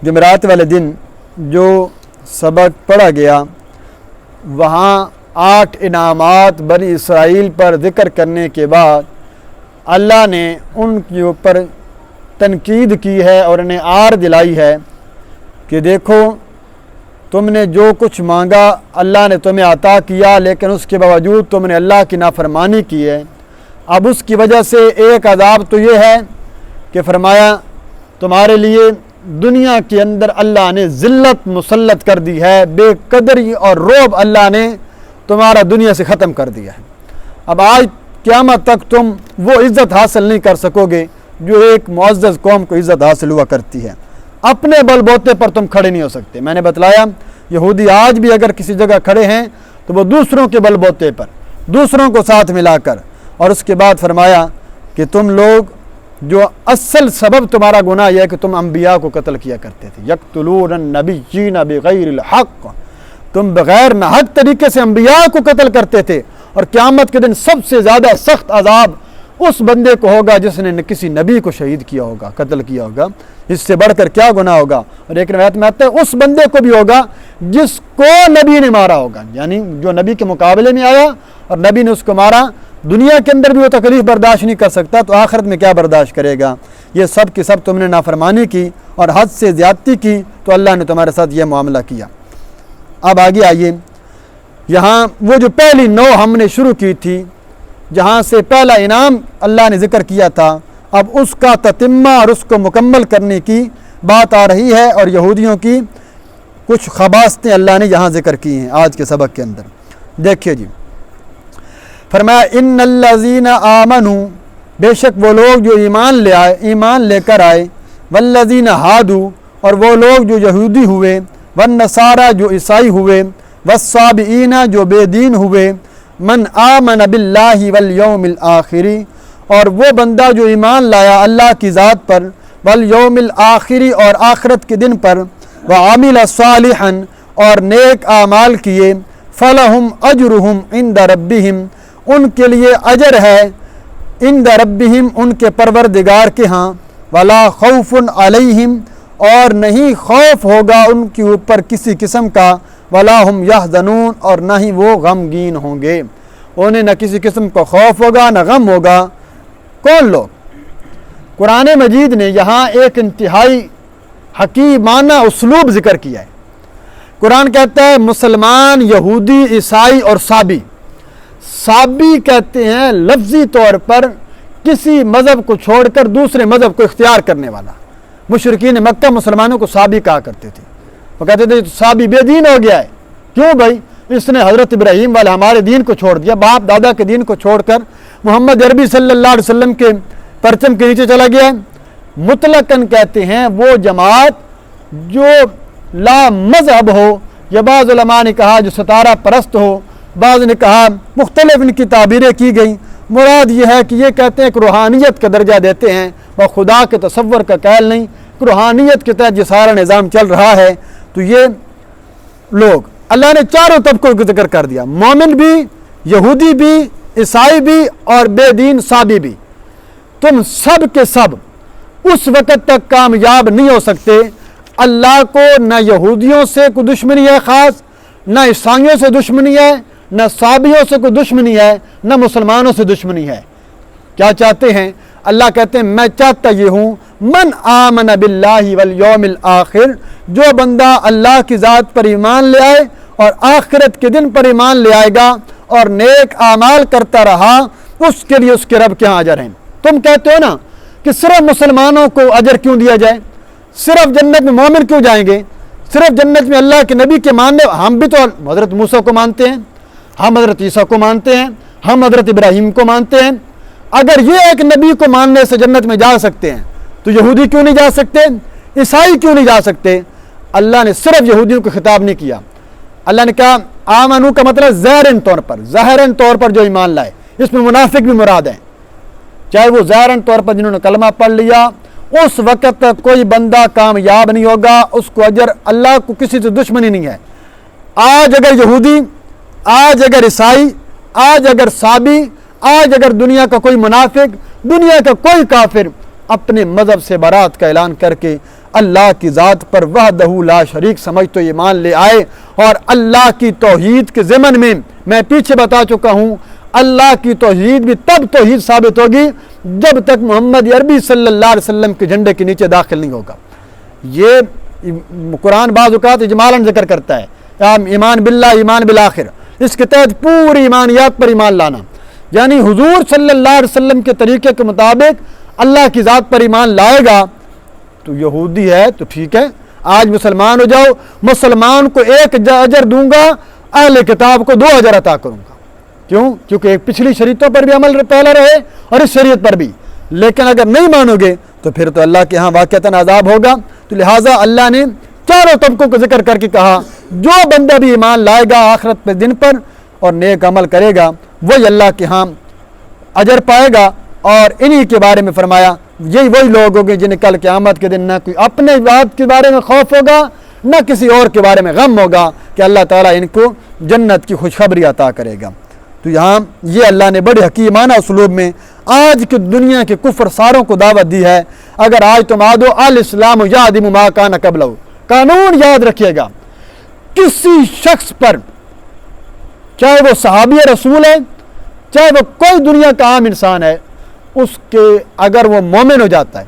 جمعرات والے دن جو سبق پڑھا گیا وہاں 8 انعامات بنی اسرائیل پر ذکر کرنے کے بعد اللہ نے ان کے اوپر تنقید کی ہے اور انہیں آر دلائی ہے کہ دیکھو تم نے جو کچھ مانگا اللہ نے تمہیں عطا کیا، لیکن اس کے باوجود تم نے اللہ کی نافرمانی کی ہے۔ اب اس کی وجہ سے ایک عذاب تو یہ ہے کہ فرمایا تمہارے لیے دنیا کے اندر اللہ نے ذلت مسلط کر دی ہے، بے قدری اور رعب اللہ نے تمہارا دنیا سے ختم کر دیا ہے۔ اب آج قیامت تک تم وہ عزت حاصل نہیں کر سکو گے جو ایک معزز قوم کو عزت حاصل ہوا کرتی ہے۔ اپنے بل بوتے پر تم کھڑے نہیں ہو سکتے۔ میں نے بتلایا یہودی آج بھی اگر کسی جگہ کھڑے ہیں تو وہ دوسروں کے بل بوتے پر، دوسروں کو ساتھ ملا کر، اور اس کے بعد فرمایا کہ تم لوگ جو اصل سبب تمہارا گناہ یہ ہے کہ تم انبیاء کو قتل کیا کرتے تھے۔ یقتلون النبیین بغیر الحق، تم بغیر نہ حق طریقے سے انبیاء کو قتل کرتے تھے، اور قیامت کے دن سب سے زیادہ سخت عذاب اس بندے کو ہوگا جس نے کسی نبی کو شہید کیا ہوگا، قتل کیا ہوگا۔ اس سے بڑھ کر کیا گناہ ہوگا؟ اور ایک روایت میں آتا ہے اس بندے کو بھی ہوگا جس کو نبی نے مارا ہوگا، یعنی جو نبی کے مقابلے میں آیا اور نبی نے اس کو مارا، دنیا کے اندر بھی وہ تکلیف برداشت نہیں کر سکتا تو آخرت میں کیا برداشت کرے گا؟ یہ سب کی سب تم نے نافرمانی کی اور حد سے زیادتی کی تو اللہ نے تمہارے ساتھ یہ معاملہ کیا۔ اب آگے آئیے، یہاں وہ جو پہلی نوع ہم نے شروع کی تھی جہاں سے پہلا انعام اللہ نے ذکر کیا تھا، اب اس کا تتمہ اور اس کو مکمل کرنے کی بات آ رہی ہے، اور یہودیوں کی کچھ خباثتیں اللہ نے یہاں ذکر کی ہیں آج کے سبق کے اندر۔ دیکھیے جی، فرمایا ان الذین آمنوا، بے شک وہ لوگ جو ایمان لے کر آئے، والذین ہادوا، اور وہ لوگ جو یہودی ہوئے، والنصارى جو عیسائی ہوئے، والصابئین جو بے دین ہوئے، من آمن باللہ والیوم الآخر، اور وہ بندہ جو ایمان لایا اللہ کی ذات پر، والیوم الآخر اور آخرت کے دن پر، وعمل صالحا اور نیک اعمال کیے، فلہم اجرہم عند ربہم، ان کے لیے اجر ہے عند ربہم ان کے پروردگار کے ہاں، ولا خوف علیہم اور نہیں خوف ہوگا ان کے اوپر کسی قسم کا، ولا ہم یحزنون اور نہ ہی وہ غمگین ہوں گے، انہیں نہ کسی قسم کا خوف ہوگا نہ غم ہوگا۔ کون لوگ؟ قرآن مجید نے یہاں ایک انتہائی حکیمانہ اسلوب ذکر کیا ہے۔ قرآن کہتا ہے مسلمان، یہودی، عیسائی اور صابی۔ صابی کہتے ہیں لفظی طور پر کسی مذہب کو چھوڑ کر دوسرے مذہب کو اختیار کرنے والا۔ مشرکین مکہ مسلمانوں کو صابی کہا کرتے تھے، وہ کہتے تھے صابی بے دین ہو گیا ہے۔ کیوں بھائی؟ اس نے حضرت ابراہیم والے ہمارے دین کو چھوڑ دیا، باپ دادا کے دین کو چھوڑ کر محمد عربی صلی اللہ علیہ وسلم کے پرچم کے نیچے چلا گیا ہے۔ مطلقاً کہتے ہیں وہ جماعت جو لا مذہب ہو، یا بعض علماء نے کہا جو ستارہ پرست ہو، بعض نے کہا مختلف ان کی تعبیریں کی گئیں۔ مراد یہ ہے کہ یہ کہتے ہیں کہ روحانیت کا درجہ دیتے ہیں، وہ خدا کے تصور کا قائل نہیں، کہ روحانیت کے تحت یہ سارا نظام چل رہا ہے۔ تو یہ لوگ اللہ نے چاروں طبقوں کو ذکر کر دیا، مومن بھی، یہودی بھی، عیسائی بھی اور بے دین صابی بھی۔ تم سب کے سب اس وقت تک کامیاب نہیں ہو سکتے، اللہ کو نہ یہودیوں سے کوئی دشمنی ہے خاص، نہ عیسائیوں سے دشمنی ہے، نہ صابیوں سے کوئی دشمنی ہے، نہ مسلمانوں سے دشمنی ہے۔ کیا چاہتے ہیں؟ اللہ کہتے ہیں میں چاہتا یہ ہوں من آمن باللہ والیوم الآخر، جو بندہ اللہ کی ذات پر ایمان لے آئے اور آخرت کے دن پر ایمان لے آئے گا اور نیک اعمال کرتا رہا، اس کے لیے اس کے رب کے ہاں اجر ہیں۔ تم کہتے ہو نا کہ صرف مسلمانوں کو اجر کیوں دیا جائے، صرف جنت میں مومن کیوں جائیں گے، صرف جنت میں اللہ کے نبی کے ماننے، ہم بھی تو حضرت موسیٰ کو مانتے ہیں، ہم حضرت عیسیٰ کو مانتے ہیں، ہم حضرت ابراہیم کو مانتے ہیں۔ اگر یہ ایک نبی کو ماننے سے جنت میں جا سکتے ہیں تو یہودی کیوں نہیں جا سکتے، عیسائی کیوں نہیں جا سکتے؟ اللہ نے صرف یہودیوں کو خطاب نہیں کیا، اللہ نے کہا آمنو کا مطلب ظاہراً طور پر جو ایمان لائے، اس میں منافق بھی مراد ہیں، چاہے وہ ظاہراً طور پر جنہوں نے کلمہ پڑھ لیا، اس وقت تک کوئی بندہ کامیاب نہیں ہوگا، اس کو اجر، اللہ کو کسی سے دشمنی نہیں ہے۔ آج اگر یہودی، آج اگر عیسائی، آج اگر صابی، آج اگر دنیا کا کوئی منافق، دنیا کا کوئی کافر اپنے مذہب سے برات کا اعلان کر کے اللہ کی ذات پر وحدہ لا شریک سمجھ تو ایمان لے آئے، اور اللہ کی توحید کے ضمن میں پیچھے بتا چکا ہوں، اللہ کی توحید بھی تب توحید ثابت ہوگی جب تک محمد عربی صلی اللہ علیہ وسلم کے جھنڈے کے نیچے داخل نہیں ہوگا۔ یہ قرآن بعض اوقات اجمالاً ذکر کرتا ہے، ایمان باللہ، ایمان بالآخر، اس کے تحت پوری ایمانیات پر ایمان لانا، یعنی حضور صلی اللہ علیہ وسلم کے طریقے کے مطابق اللہ کی ذات پر ایمان لائے گا تو یہودی ہے تو ٹھیک ہے، آج مسلمان ہو جاؤ، مسلمان کو 1 اجر دوں گا، اہل کتاب کو 2 اجر عطا کروں گا۔ کیوں؟ کیونکہ ایک پچھلی شریعتوں پر بھی عمل پہلا رہے اور اس شریعت پر بھی، لیکن اگر نہیں مانو گے تو پھر تو اللہ کے ہاں واقعتاً عذاب ہوگا۔ تو لہٰذا اللہ نے چاروں طبقوں کو ذکر کر کے کہا، جو بندہ بھی ایمان لائے گا آخرت پہ دن پر اور نیک عمل کرے گا وہی اللہ کے ہاں اجر پائے گا، اور انہی کے بارے میں فرمایا یہی وہی لوگ ہوں گے جنہیں کل قیامت کے دن نہ کوئی اپنے ذات کے بارے میں خوف ہوگا نہ کسی اور کے بارے میں غم ہوگا کہ اللہ تعالیٰ ان کو جنت کی خوشخبری عطا کرے گا۔ تو یہاں یہ اللہ نے بڑے حکیمانہ اسلوب میں آج کی دنیا کے کفر ساروں کو دعوت دی ہے۔ اگر آج تم آدو الاسلام یہدم ما کان قبلہ، قانون یاد رکھیے گا، کسی شخص پر، چاہے وہ صحابی رسول ہے، چاہے وہ کوئی دنیا کا عام انسان ہے، اس کے اگر وہ مومن ہو جاتا ہے،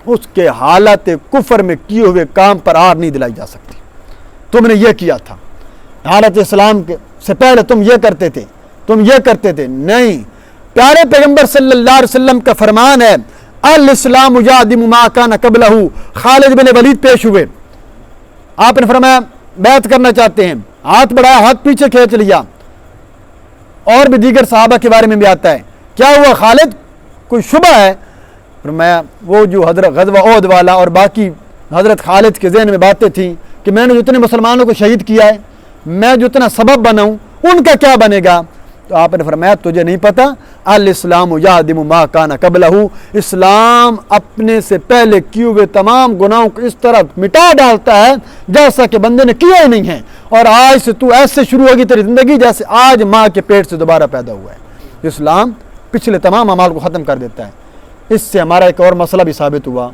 اس کے حالت کفر میں کیے ہوئے کام پر آر نہیں دلائی جا سکتی۔ تم نے یہ کیا تھا، حالت اسلام سے پہلے تم یہ کرتے تھے، تم یہ کرتے تھے، نہیں۔ پیارے پیغمبر صلی اللہ علیہ وسلم کا فرمان ہے، الاسلام یہدم ما کان قبلہ۔ خالد بن ولید پیش ہوئے، آپ نے فرمایا بیعت کرنا چاہتے ہیں، ہاتھ بڑھایا، ہاتھ پیچھے کھینچ لیا۔ اور بھی دیگر صحابہ کے بارے میں بھی آتا ہے، کیا ہوا خالد، کوئی شبہ ہے؟ فرمایا وہ جو حضرت غزوہ احد والا اور باقی حضرت خالد کے ذہن میں باتیں تھیں کہ میں نے جتنے مسلمانوں کو شہید کیا ہے، میں جتنا سبب بناؤں ان کا کیا بنے گا؟ تو آپ نے فرمایا تجھے نہیں پتا، الاسلام یہدم ما کان قبلہ، اسلام اپنے سے پہلے کیے ہوئے تمام گناہوں کو اس طرح مٹا ڈالتا ہے جیسا کہ بندے نے کیا ہی نہیں ہے، اور آج سے تو ایسے شروع ہوگی تیری زندگی جیسے آج ماں کے پیٹ سے دوبارہ پیدا ہوا ہے۔ اسلام پچھلے تمام اعمال کو ختم کر دیتا ہے۔ اس سے ہمارا ایک اور مسئلہ بھی ثابت ہوا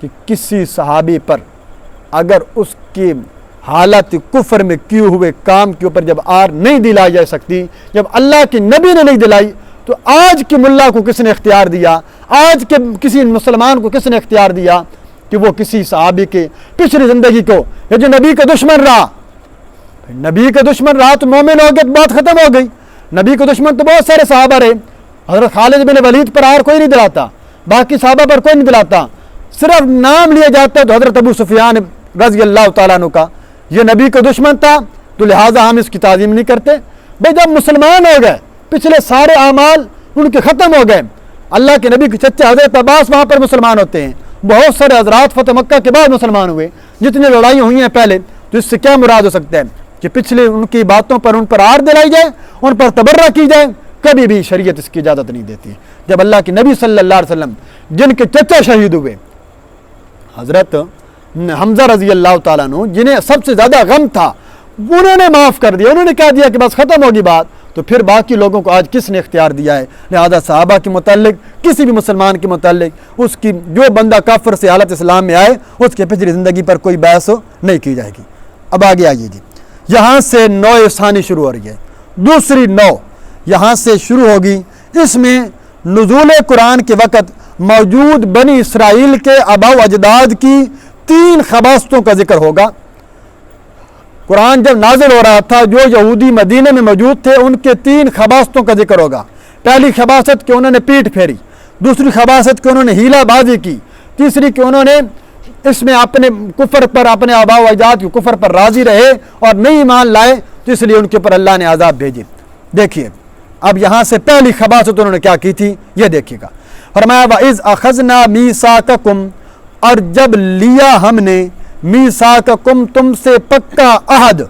کہ کسی صحابی پر اگر اس کی حالت کفر میں کیے ہوئے کام کے اوپر جب آر نہیں دلائی جا سکتی، جب اللہ کے نبی نے نہیں دلائی، تو آج کے ملا کو کس نے اختیار دیا، آج کے کسی مسلمان کو کس نے اختیار دیا کہ وہ کسی صحابی کے پچھلی زندگی کو، یا جو نبی کا دشمن رہا، نبی کا دشمن رہا تو مومن ہو گیا تو بات ختم ہو گئی۔ نبی کا دشمن تو بہت سارے صحابہ رہے، حضرت خالد بن ولید پر آر کوئی نہیں دلاتا، باقی صحابہ پر کوئی نہیں دلاتا، صرف نام لیا جاتا ہے تو حضرت ابو سفیان رضی اللہ تعالیٰ عنہ کا، یہ نبی کا دشمن تھا تو لہٰذا ہم اس کی تعظیم نہیں کرتے۔ بھئی جب مسلمان ہو گئے، پچھلے سارے اعمال ان کے ختم ہو گئے، اللہ کے نبی کے چچے حضرت عباس وہاں پر مسلمان ہوتے ہیں، بہت سارے حضرات فتح مکہ کے بعد مسلمان ہوئے، جتنی لڑائیاں ہوئی ہیں پہلے، تو اس سے کیا مراد ہو سکتا ہے کہ پچھلے ان کی باتوں پر ان پر آر دلائی جائے، ان پر تبرہ کی جائے؟ کبھی بھی شریعت اس کی اجازت نہیں دیتی۔ جب اللہ کے نبی صلی اللہ علیہ وسلم جن کے چچا شہید ہوئے، حضرت حمزہ رضی اللہ تعالیٰ عنہ، جنہیں سب سے زیادہ غم تھا، انہوں نے معاف کر دیا، انہوں نے کہہ دیا کہ بس ختم ہوگی بات، تو پھر باقی لوگوں کو آج کس نے اختیار دیا ہے؟ لہذا صحابہ کے متعلق، کسی بھی مسلمان کے متعلق، اس کی جو بندہ کافر سے حالت اسلام میں آئے، اس کے پچھلی زندگی پر کوئی بحث نہیں کی جائے گی۔ اب آگے آئیے جی، یہاں سے نو ثانی شروع ہو رہی ہے، دوسری نو یہاں سے شروع ہوگی۔ اس میں نزول قرآن کے وقت موجود بنی اسرائیل کے آباء و اجداد کی 3 خباستوں کا ذکر ہوگا۔ قرآن جب نازل ہو رہا تھا، جو یہودی مدینہ میں موجود تھے ان کے 3 خباستوں کا ذکر ہوگا۔ پہلی خباست کہ انہوں نے پیٹھ پھیری، دوسری خباست کہ انہوں نے ہیلہ بازی کی، تیسری کہ انہوں نے اس میں اپنے کفر پر، اپنے آباء و اجداد کے کفر پر راضی رہے اور نہیں ایمان لائے، تو اس لیے ان کے اوپر اللہ نے عذاب بھیجے۔ دیکھیے اب یہاں سے پہلی خباست انہوں نے کیا کی تھی یہ دیکھیے گا۔ فرمایا وَإِذْ أَخَذْنَا مِيثَاقَكُمْ، اور جب لیا ہم نے، میثاقکم تم سے پکا عہد،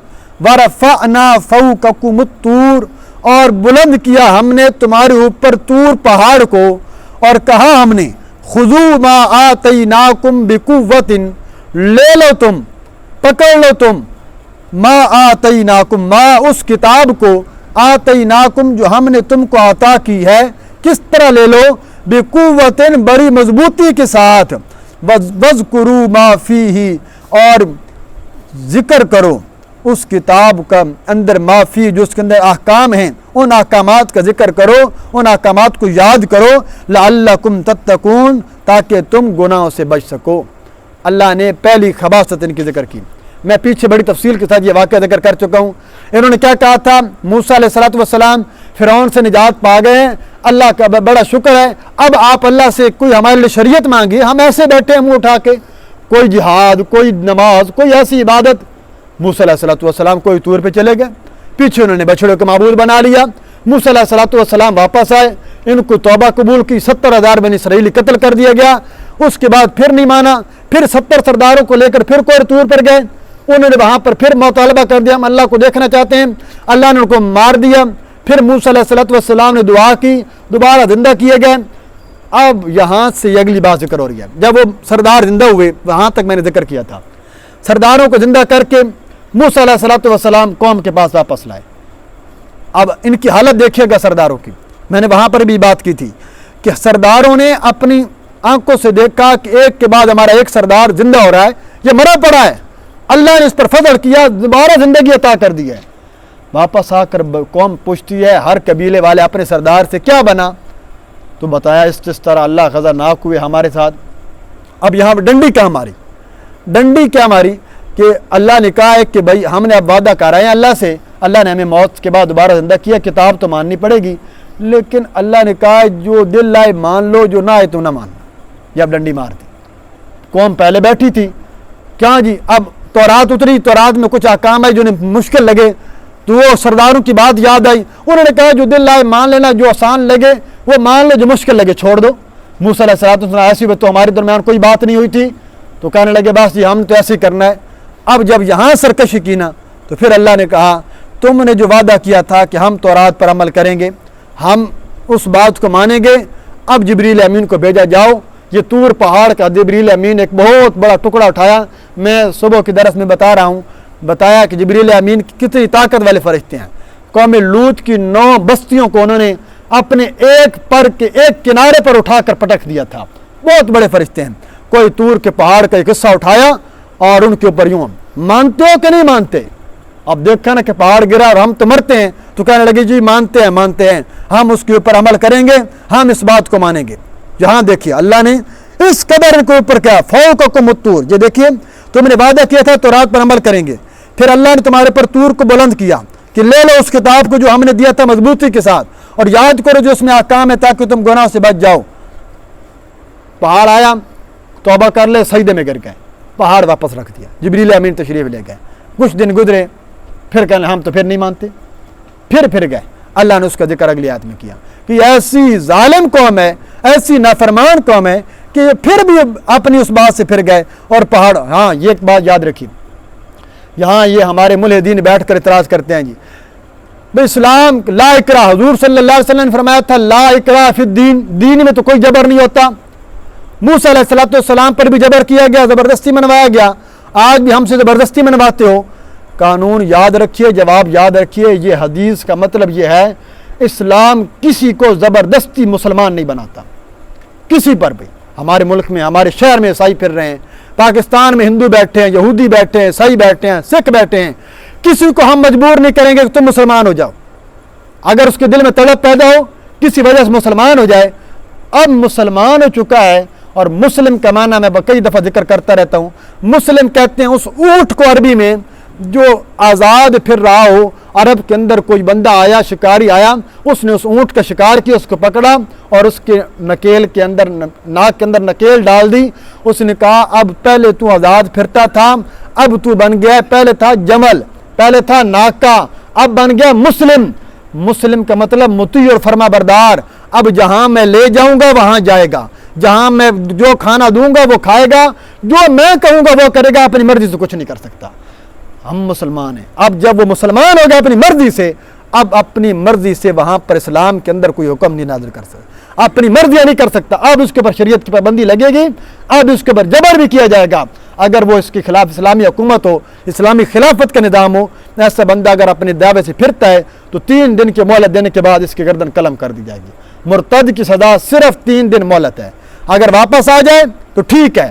وَرَفَعْنَا فَوْقَكُمُ الطُّورَ، اور بلند کیا ہم نے تمہارے اوپر طور پہاڑ کو، اور کہا ہم نے خُذُوا مَا آتَيْنَاكُمْ بِقُوَّةٍ، لے لو تم، پکڑ لو تم، ما آتَيْنَاكُمْ، ما اس کتاب کو، آتَيْنَاكُمْ جو ہم نے تم کو عطا کی ہے، کس طرح لے لو؟ بِقُوَّةٍ بڑی مضبوطی کے ساتھ، وَاذْكُرُوا مَا فِيهِ، اور ذکر کرو اس کتاب کا اندر ما فی، جو اس کے اندر احکام ہیں، ان احکامات کا ذکر کرو، ان احکامات کو یاد کرو، لعلکم تتقون، تاکہ تم گناہوں سے بچ سکو۔ اللہ نے پہلی خباثت ان کی ذکر کی۔ میں پیچھے بڑی تفصیل کے ساتھ یہ واقعہ ذکر کر چکا ہوں۔ انہوں نے کیا کہا تھا؟ موسیٰ علیہ السلام فرعون سے نجات پا گئے ہیں، اللہ کا بڑا شکر ہے، اب آپ اللہ سے کوئی ہمارے لیے شریعت مانگی، ہم ایسے بیٹھے ہیں منہ اٹھا کے، کوئی جہاد، کوئی نماز، کوئی ایسی عبادت۔ موسیٰ علیہ السلام کوئی طور پہ چلے گئے، پیچھے انہوں نے بچڑوں کو معبود بنا لیا۔ موسیٰ علیہ السلام واپس آئے، ان کو توبہ قبول کی، 70,000 بنی اسرائیلی قتل کر دیا گیا۔ اس کے بعد پھر نہیں مانا، پھر 70 سرداروں کو لے کر پھر کوئی طور پر گئے، انہوں نے وہاں پر پھر مطالبہ کر دیا، ہم اللہ کو دیکھنا چاہتے ہیں، اللہ نے ان کو مار دیا۔ پھر موسیٰ علیہ السلام نے دعا کی، دوبارہ زندہ کیے گئے۔ اب یہاں سے یہ اگلی بات ذکر ہو رہی ہے، جب وہ سردار زندہ ہوئے، وہاں تک میں نے ذکر کیا تھا، سرداروں کو زندہ کر کے موسیٰ علیہ السلام قوم کے پاس واپس لائے۔ اب ان کی حالت دیکھیے گا سرداروں کی، میں نے وہاں پر بھی بات کی تھی کہ سرداروں نے اپنی آنکھوں سے دیکھا کہ ایک کے بعد ہمارا ایک سردار زندہ ہو رہا ہے، یہ مرا پڑا ہے، اللہ نے اس پر فضل کیا، دوبارہ زندگی عطا کر دی ہے۔ واپس آ کر قوم پوچھتی ہے، ہر قبیلے والے اپنے سردار سے کیا بنا؟ تو بتایا اس طرح اللہ خزرناک ہوئے ہمارے ساتھ۔ اب یہاں پر ڈنڈی کیا ماری؟ ڈنڈی کیا ماری کہ اللہ نے کہا ہے کہ بھائی ہم نے اب وعدہ کرا ہے اللہ سے، اللہ نے ہمیں موت کے بعد دوبارہ زندہ کیا، کتاب تو ماننی پڑے گی، لیکن اللہ نے کہا ہے جو دل لائے مان لو، جو نہ آئے تو نہ ماننا۔ یہ اب ڈنڈی مار دی۔ قوم پہلے بیٹھی تھی، کیا جی اب تورات اتری، تورات میں کچھ احکام ہے جو انہیں مشکل لگے، تو وہ سرداروں کی بات یاد آئی، انہوں نے کہا جو دل لائے مان لینا، جو آسان لگے وہ مان لو، جو مشکل لگے چھوڑ دو۔ موسیٰ علیہ السلام ایسی تو ہمارے درمیان کوئی بات نہیں ہوئی تھی، تو کہنے لگے بس یہ ہم تو ایسے ہی کرنا ہے۔ اب جب یہاں سرکشی کی نا، تو پھر اللہ نے کہا تم نے جو وعدہ کیا تھا کہ ہم تورات پر عمل کریں گے، ہم اس بات کو مانیں گے، اب جبریل امین کو بھیجا جاؤ۔ یہ طور پہاڑ کا جبریل امین ایک بہت بڑا ٹکڑا اٹھایا، میں صبح کے درس میں بتا رہا ہوں، بتایا کہ جبریل امین کتنی طاقت والے فرشتے ہیں۔ قوم لوط کی 9 بستیوں کو انہوں نے اپنے ایک پر کے ایک کنارے پر اٹھا کر پٹک دیا تھا، بہت بڑے فرشتے ہیں۔ کوئی طور کے پہاڑ کا ایک حصہ اٹھایا اور ان کے اوپر یوں، مانتے ہو کہ نہیں مانتے؟ اب دیکھا نا کہ پہاڑ گرا اور ہم تو مرتے ہیں، تو کہنے لگے جی مانتے ہیں، ہم اس کے اوپر عمل کریں گے، ہم اس بات کو مانیں گے۔ یہاں دیکھیے اللہ نے اس قدر ان کے اوپر کیا، فوقکم الطور، یہ دیکھیے تم نے وعدہ کیا تھا تورات پر عمل کریں گے، پھر اللہ نے تمہارے پر طور کو بلند کیا کہ لے لو اس کتاب کو جو ہم نے دیا تھا مضبوطی کے ساتھ، اور یاد کرو جو اس میں احکام ہے تاکہ تم گناہ سے بچ جاؤ۔ پہاڑ آیا، توبہ کر لے، سجدے میں گر گئے، پہاڑ واپس رکھ دیا، جبریل امین تشریف لے گئے۔ کچھ دن گزرے، پھر کہنے ہم تو پھر نہیں مانتے، پھر گئے۔ اللہ نے اس کا ذکر اگلی آیت میں کیا کہ ایسی ظالم قوم ہے، ایسی نافرمان قوم ہے کہ یہ پھر بھی اپنی اس بات سے پھر گئے اور پہاڑ۔ ہاں یہ ایک بات یاد رکھیے، یہاں یہ ہمارے ملحدین بیٹھ کر اعتراض کرتے ہیں جی اسلام لا اکراہ، حضور صلی اللہ علیہ وسلم نے فرمایا تھا لا اکراہ فی الدین، دین میں تو کوئی جبر نہیں ہوتا۔ موسیٰ علیہ السلام پر بھی جبر کیا گیا، زبردستی منوایا گیا، آج بھی ہم سے زبردستی منواتے ہو۔ قانون یاد رکھیے، جواب یاد رکھیے، یہ حدیث کا مطلب یہ ہے اسلام کسی کو زبردستی مسلمان نہیں بناتا، کسی پر بھی۔ ہمارے ملک میں، ہمارے شہر میں عیسائی پھر رہے ہیں، پاکستان میں ہندو بیٹھے ہیں، یہودی بیٹھے ہیں، عیسائی بیٹھے ہیں، سکھ بیٹھے ہیں، کسی کو ہم مجبور نہیں کریں گے کہ تم مسلمان ہو جاؤ۔ اگر اس کے دل میں تڑپ پیدا ہو کسی وجہ سے مسلمان ہو جائے، اب مسلمان ہو چکا ہے، اور مسلم کا معنی میں کئی دفعہ ذکر کرتا رہتا ہوں، مسلم کہتے ہیں اس اونٹ کو عربی میں جو آزاد پھر رہا ہو۔ عرب کے اندر کوئی بندہ آیا، شکاری آیا، اس نے اس اونٹ کا شکار کیا، اس کو پکڑا اور اس کے نکیل کے اندر، ناک کے اندر نکیل ڈال دی، اس نے کہا اب پہلے تو آزاد پھرتا تھا، اب تو بن گیا، پہلے تھا جمل، پہلے تھا ناکا، اب بن گیا مسلم۔ مسلم کا مطلب مطیع اور فرما بردار، اب جہاں میں لے جاؤں گا وہاں جائے گا، جہاں میں جو کھانا دوں گا وہ کھائے گا، جو میں کہوں گا وہ کرے گا، اپنی مرضی سے کچھ نہیں کر سکتا۔ ہم مسلمان ہیں۔ اب جب وہ مسلمان ہو گیا اپنی مرضی سے، اب اپنی مرضی سے وہاں پر اسلام کے اندر کوئی حکم نہیں نازل کر سکتا، اپنی مرضیاں نہیں کر سکتا، اب اس کے اوپر شریعت کی پابندی لگے گی، اب اس کے اوپر جبر بھی کیا جائے گا۔ اگر وہ اس کے خلاف اسلامی حکومت ہو، اسلامی خلافت کا نظام ہو، ایسا بندہ اگر اپنے دعوے سے پھرتا ہے تو 3 دن کی مہلت دینے کے بعد اس کی گردن قلم کر دی جائے گی۔ مرتد کی سزا صرف 3 دن مہلت ہے، اگر واپس آ جائے تو ٹھیک ہے،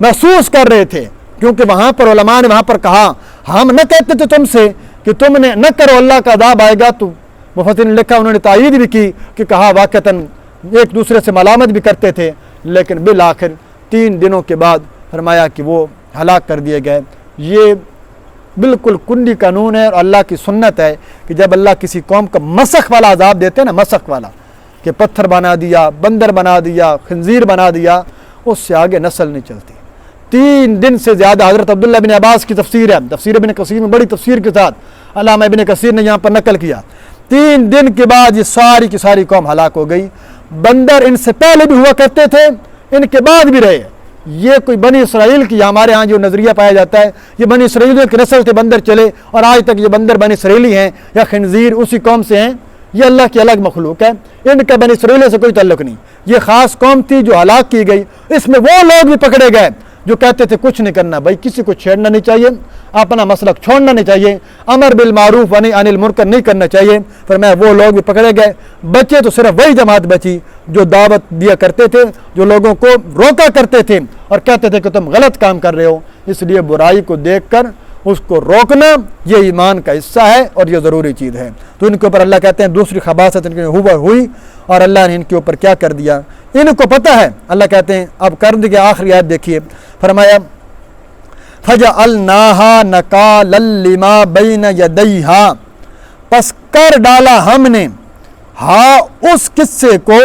محسوس کر رہے تھے، کیونکہ وہاں پر علماء نے وہاں پر کہا ہم نہ کہتے تھے تم سے کہ تم نے نہ کرو اللہ کا عذاب آئے گا، تو مفسرین نے لکھا انہوں نے تائید بھی کی کہ کہا واقعتاً ایک دوسرے سے ملامت بھی کرتے تھے، لیکن بالآخر 3 دنوں کے بعد فرمایا کہ وہ ہلاک کر دیے گئے۔ یہ بالکل کنڈی قانون ہے اور اللہ کی سنت ہے کہ جب اللہ کسی قوم کا مسخ والا عذاب دیتے ہیں نا، مسخ والا کہ پتھر بنا دیا، بندر بنا دیا، خنزیر بنا دیا، اس سے آگے نسل نہیں چلتی۔ 3 دن سے زیادہ حضرت عبداللہ بن عباس کی تفسیر ہے، تفسیر ابن کثیر میں بڑی تفسیر کے ساتھ علامہ ابن کثیر نے یہاں پر نقل کیا، 3 دن کے بعد یہ ساری کی ساری قوم ہلاک ہو گئی۔ بندر ان سے پہلے بھی ہوا کرتے تھے، ان کے بعد بھی رہے۔ یہ کوئی بنی اسرائیل کی ہمارے ہاں جو نظریہ پایا جاتا ہے، یہ بنی اسرائیلیوں کی نسل سے بندر چلے اور آج تک یہ بندر بنی اسرائیلی ہیں یا خنزیر اسی قوم سے ہیں، یہ اللہ کی الگ مخلوق ہے، ان کا بنی اسرائیل سے کوئی تعلق نہیں۔ یہ خاص قوم تھی جو ہلاک کی گئی، اس میں وہ لوگ بھی پکڑے گئے جو کہتے تھے کچھ نہیں کرنا، بھائی کسی کو چھیڑنا نہیں چاہیے، اپنا مسلک چھوڑنا نہیں چاہیے، امر بالمعروف ونہی عن المنکر نہیں کرنا چاہیے، فرمایا وہ لوگ بھی پکڑے گئے۔ بچے تو صرف وہی جماعت بچی جو دعوت دیا کرتے تھے، جو لوگوں کو روکا کرتے تھے اور کہتے تھے کہ تم غلط کام کر رہے ہو۔ اس لیے برائی کو دیکھ کر اس کو روکنا یہ ایمان کا حصہ ہے اور یہ ضروری چیز ہے۔ تو ان کے اوپر اللہ کہتے ہیں دوسری خباثت ان کے ہوئی اور اللہ نے ان کے اوپر کیا کر دیا، ان کو پتہ ہے۔ اللہ کہتے ہیں اب کر دیا، آخری آیت دیکھیے، فرمایا فَجَعَلْنَاهَا نَكَالًا لِمَا بَيْنَ يَدَيْهَا، پس کر ڈالا ہم نے اس قصے کو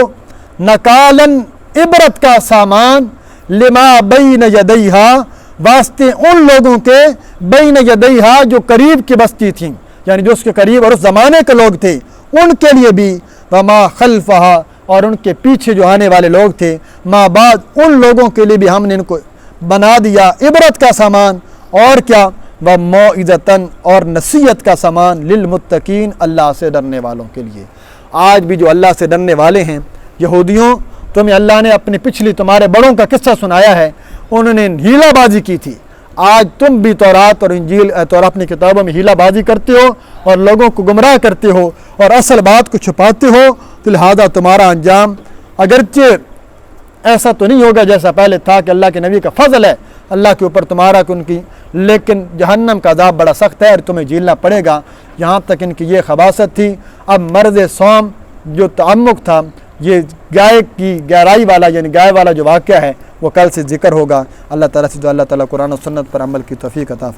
نکالن عبرت کا سامان، لما بین یدیہا واسطے ان لوگوں کے، بین یدیہا جو قریب کی بستی تھیں، یعنی جو اس کے قریب اور اس زمانے کے لوگ تھے ان کے لیے بھی، وما خلفہا اور ان کے پیچھے جو آنے والے لوگ تھے، ما بعد ان لوگوں کے لیے بھی ہم نے ان کو بنا دیا عبرت کا سامان، اور کیا، وموعظۃ اور نصیحت کا سامان، للمتقین اللہ سے ڈرنے والوں کے لیے۔ آج بھی جو اللہ سے ڈرنے والے ہیں، یہودیوں، تمہیں اللہ نے اپنی پچھلی تمہارے بڑوں کا قصہ سنایا ہے، انہوں نے ہیلا بازی کی تھی، آج تم بھی تورات اور انجیل اور اپنی کتابوں میں ہیلا بازی کرتے ہو اور لوگوں کو گمراہ کرتے ہو اور اصل بات کو چھپاتے ہو، تو لہذا تمہارا انجام اگرچہ ایسا تو نہیں ہوگا جیسا پہلے تھا کہ اللہ کے نبی کا فضل ہے اللہ کے اوپر تمہارا کہ ان کی، لیکن جہنم کا عذاب بڑا سخت ہے اور تمہیں جھیلنا پڑے گا۔ یہاں تک ان کی یہ خباثت تھی۔ اب مرض صوم جو تعمق تھا، یہ گائے کی گہرائی والا یعنی گائے والا جو واقعہ ہے وہ کل سے ذکر ہوگا۔ اللہ تعالیٰ سے جو اللہ تعالیٰ قرآن و سنت پر عمل کی توفیق عطا فرمائے۔